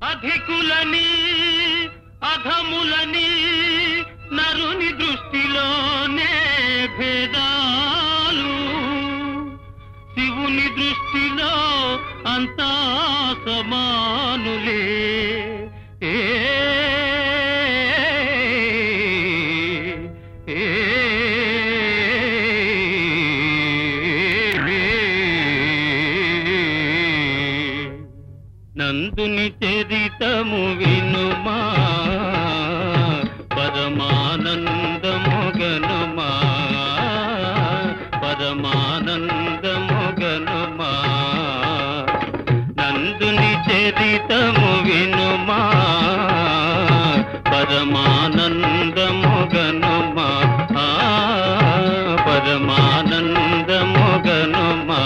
అధికులని అధములని నరుని దృష్టిలోనే భేదాలు, శివుని దృష్టిలో అంతా సమానులే. నందుని చరితము వినుమా, పరమానందము గనుమా, పరమానందము గనుమా. నందుని చరితము వినుమా, పరమానందము గనుమా, పరమానందము గనుమా.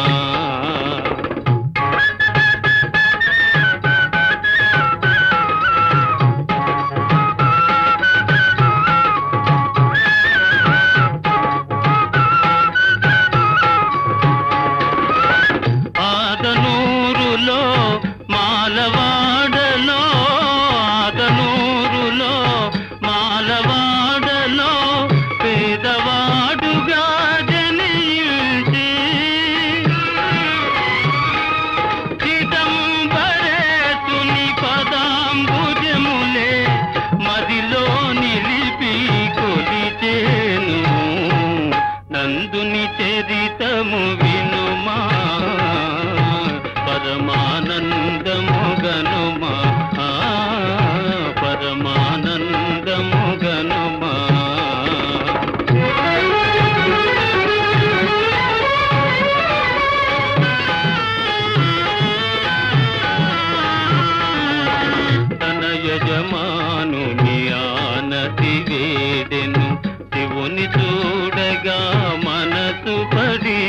మాలవాడలో ఆదనూరులో మాలవాడలో పేదవాడుగా జనించి చిదంబరేతుని పదాంబుజములే మదిలో నిలిపి కొలిచేను. నందుని చరితము వినుమా, పరమానందము గనుమా, పరమానందము గనుమా. తన యజమానుని ఆనతి వేదెను, శివుని చూడగా మనసు పడి.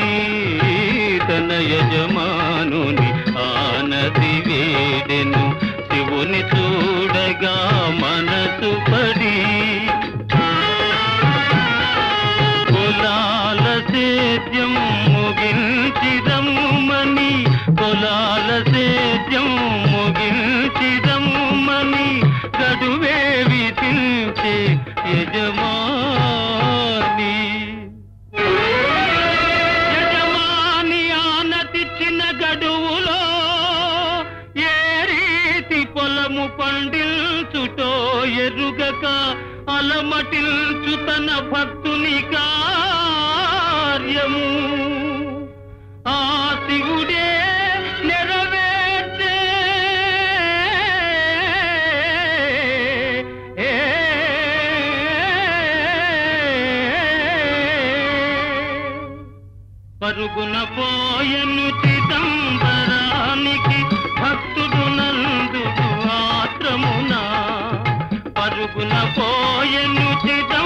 తన యజమానుని ఆనతి వేడెను, శివుని చూడగా మనసు పడి. కులాల సేద్యం ముగించిదమ్మని, కులాల సేద్యం ముగించిదమ్మని గడువే విధించే యజమాని. గడువులో ఏ రీతి పొలము పండిల్చుటో ఎరుగక అలమటిల్చు తన భక్తుని కార్యము. ఆ శివుడే నెరవేర్చే పరుగున పోయను చిదంబరానికి భక్తుడు నందుడు ఆత్రమున. పరుగున పోయను చిదంబరానికి